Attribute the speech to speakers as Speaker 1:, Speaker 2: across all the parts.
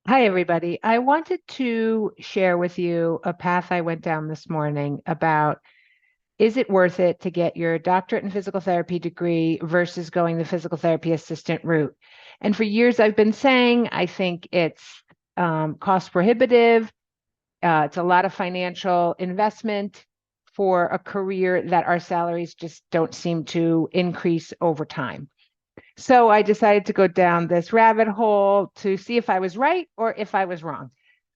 Speaker 1: Hi, everybody. I wanted to share with you a path I went down this morning about is it worth it to get your doctorate in physical therapy degree versus going the physical therapy assistant route? And for years, I've been saying I think it's cost prohibitive. It's a lot of financial investment for a career that our salaries just don't seem to increase over time. So I decided to go down this rabbit hole to see if I was right or if I was wrong.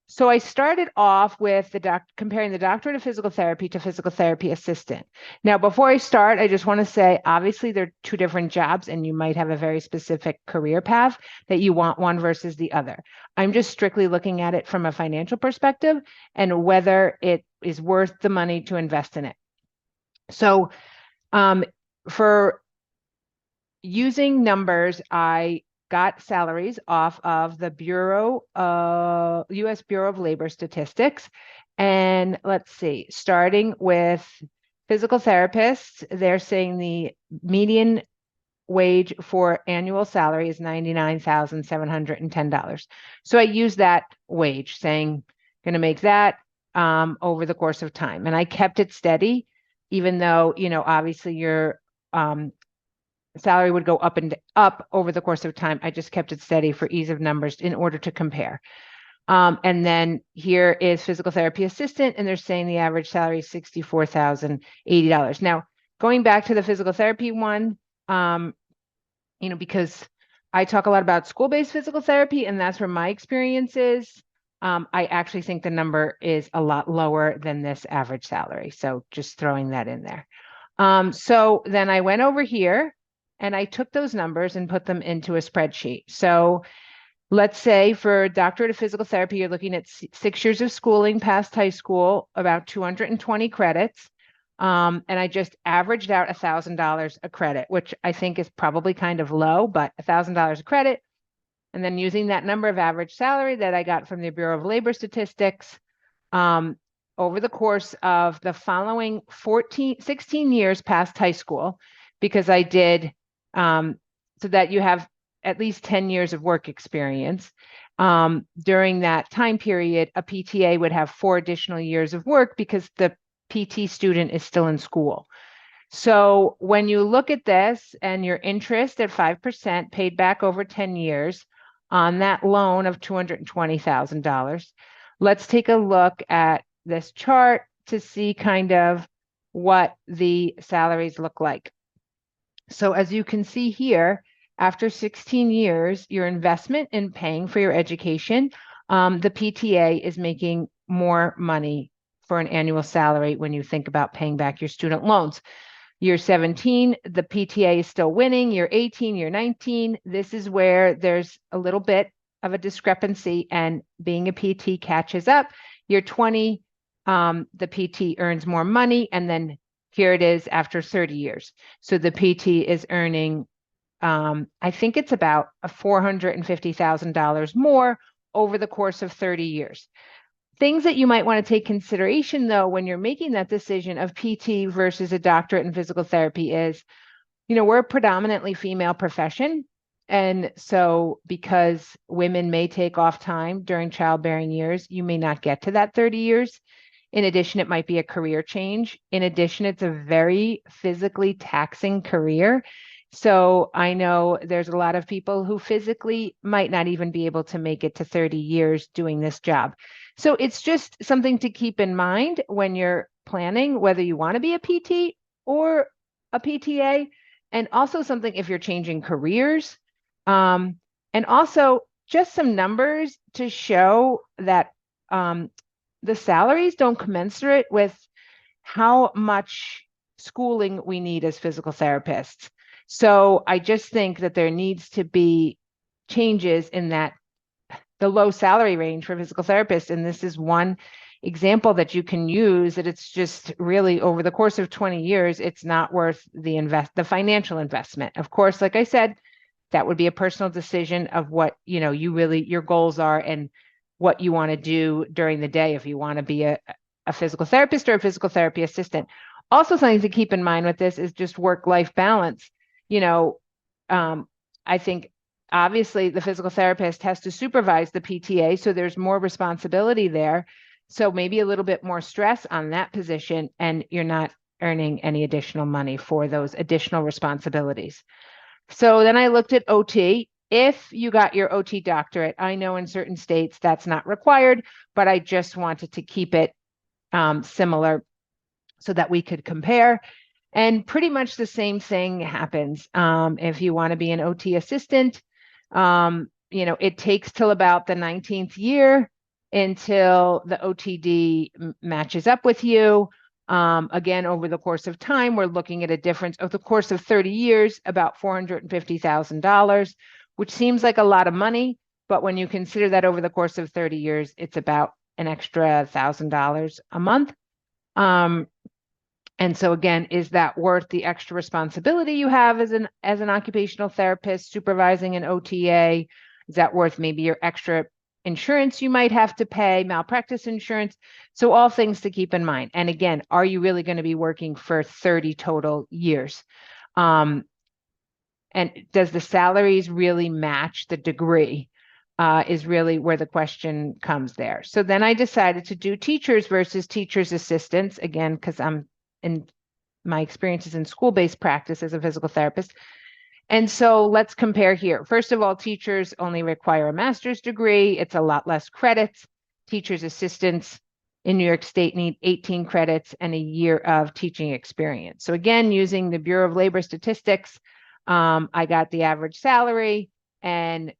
Speaker 1: So I started off with comparing the doctorate of physical therapy to physical therapy assistant. Now, before I start, I just want to say, obviously, they're two different jobs, and you might have a very specific career path that you want one versus the other. I'm just strictly looking at it from a financial perspective and whether it is worth the money to invest in it. So, for using numbers, I got salaries off of the U.S. Bureau of Labor Statistics. And let's see, starting with physical therapists, they're saying the median wage for annual salary is $99,710. So I use that wage, saying, going to make that over the course of time. And I kept it steady, even though, obviously your salary would go up and up over the course of time. I just kept it steady for ease of numbers in order to compare. And then here is physical therapy assistant, and they're saying the average salary is $64,080. Now, going back to the physical therapy one, because I talk a lot about school-based physical therapy, and that's where my experience is. I actually think the number is a lot lower than this average salary. So just throwing that in there. So then I went over here and I took those numbers and put them into a spreadsheet. So let's say for doctorate of physical therapy, you're looking at 6 years of schooling past high school, about 220 credits. And I just averaged out $1,000 a credit, which I think is probably kind of low, but $1,000 a credit. And then using that number of average salary that I got from the Bureau of Labor Statistics, over the course of the following 16 years past high school, because I did so that you have at least 10 years of work experience. During that time period, a PTA would have 4 additional years of work because the PT student is still in school. So when you look at this and your interest at 5% paid back over 10 years on that loan of $220,000, let's take a look at this chart to see kind of what the salaries look like. So as you can see here, after 16 years, your investment in paying for your education, the PTA is making more money for an annual salary when you think about paying back your student loans. Year 17, the PTA is still winning. Year 18, year 19, this is where there's a little bit of a discrepancy and being a PT catches up. Year 20, the PT earns more money, and then here it is after 30 years. So the PT is earning, I think it's about $450,000 more over the course of 30 years. Things that you might want to take consideration, though, when you're making that decision of PT versus a doctorate in physical therapy is, we're a predominantly female profession. And so because women may take off time during childbearing years, you may not get to that 30 years. In addition, it might be a career change. In addition, it's a very physically taxing career. So I know there's a lot of people who physically might not even be able to make it to 30 years doing this job. So it's just something to keep in mind when you're planning whether you want to be a PT or a PTA, and also something if you're changing careers. And also just some numbers to show that the salaries don't commensurate with how much schooling we need as physical therapists. So I just think that there needs to be changes in that the low salary range for physical therapists. And this is one example that you can use, that it's just really over the course of 20 years, it's not worth the financial investment. Of course, like I said, that would be a personal decision of what, your goals are and what you want to do during the day, if you want to be a physical therapist or a physical therapy assistant. Also, something to keep in mind with this is just work-life balance. I think obviously the physical therapist has to supervise the PTA, so there's more responsibility there. So maybe a little bit more stress on that position, and you're not earning any additional money for those additional responsibilities. So then I looked at OT. If you got your OT doctorate, I know in certain states that's not required, but I just wanted to keep it similar so that we could compare. And pretty much the same thing happens. If you want to be an OT assistant, it takes till about the 19th year until the OTD matches up with you. Again, over the course of time, we're looking at a difference of the course of 30 years, about $450,000, which seems like a lot of money. But when you consider that over the course of 30 years, it's about an extra $1,000 a month. And so again, is that worth the extra responsibility you have as an occupational therapist supervising an OTA? Is that worth maybe your extra insurance you might have to pay, malpractice insurance? So all things to keep in mind. And again, are you really going to be working for 30 total years? And does the salaries really match the degree? Is really where the question comes there. So then I decided to do teachers versus teachers assistants, again, because I'm in my experiences in school-based practice as a physical therapist. And so let's compare here. First of all, teachers only require a master's degree. It's a lot less credits. Teachers assistants in New York State need 18 credits and a year of teaching experience. So again, using the Bureau of Labor Statistics, I got the average salary and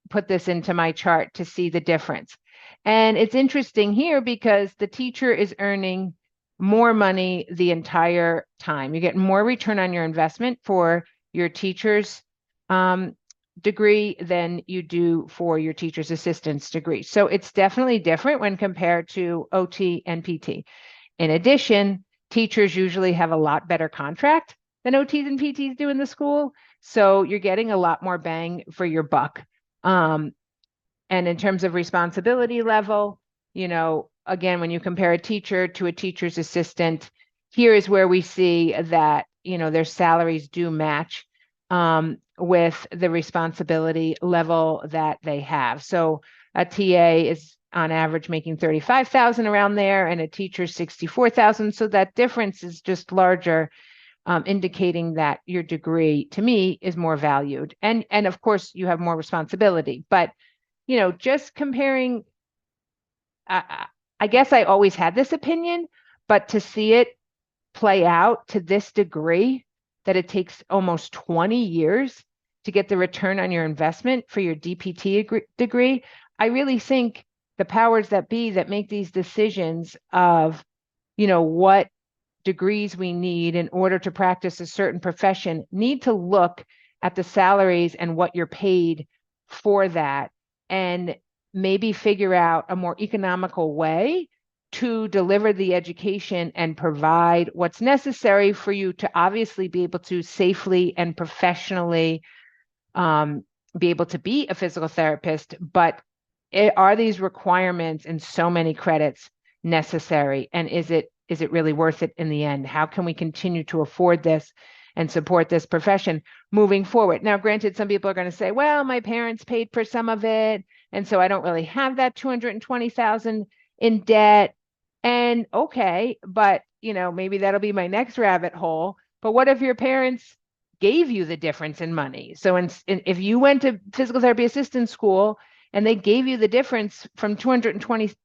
Speaker 1: put this into my chart to see the difference. And it's interesting here because the teacher is earning more money the entire time. You get more return on your investment for your teacher's degree than you do for your teacher's assistant's degree. So it's definitely different when compared to OT and PT. In addition, teachers usually have a lot better contract than OTs and PTs do in the school. So you're getting a lot more bang for your buck. And in terms of responsibility level, again, when you compare a teacher to a teacher's assistant, here is where we see that, their salaries do match with the responsibility level that they have. So a TA is on average making $35,000 around there, and a teacher $64,000. So that difference is just larger, indicating that your degree, to me, is more valued. And of course, you have more responsibility. But just comparing, I guess I always had this opinion, but to see it play out to this degree, that it takes almost 20 years to get the return on your investment for your DPT degree, I really think the powers that be that make these decisions of, what degrees we need in order to practice a certain profession need to look at the salaries and what you're paid for that, and maybe figure out a more economical way to deliver the education and provide what's necessary for you to obviously be able to safely and professionally be able to be a physical therapist. But are these requirements and so many credits necessary? And is it really worth it in the end? How can we continue to afford this and support this profession moving forward? Now, granted, some people are going to say, well, my parents paid for some of it, and so I don't really have that $220,000 in debt. And okay, but maybe that'll be my next rabbit hole. But what if your parents gave you the difference in money? So if you went to physical therapy assistant school and they gave you the difference from $220,000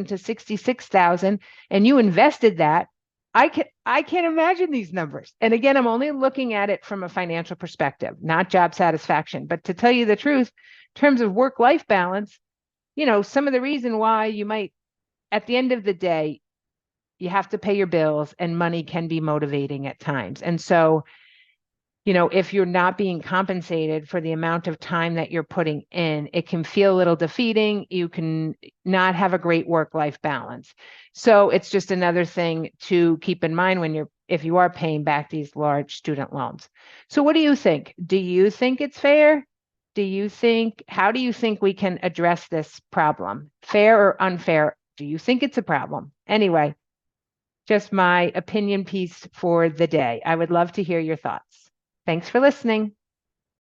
Speaker 1: to $66,000, and you invested that, I can't imagine these numbers. And again, I'm only looking at it from a financial perspective, not job satisfaction. But to tell you the truth, in terms of work-life balance, some of the reason why you might, at the end of the day, you have to pay your bills, and money can be motivating at times. And so, if you're not being compensated for the amount of time that you're putting in, it can feel a little defeating. You can not have a great work-life balance. So it's just another thing to keep in mind if you are paying back these large student loans. So what do you think? Do you think it's fair? How do you think we can address this problem? Fair or unfair? Do you think it's a problem? Anyway, just my opinion piece for the day. I would love to hear your thoughts. Thanks for listening.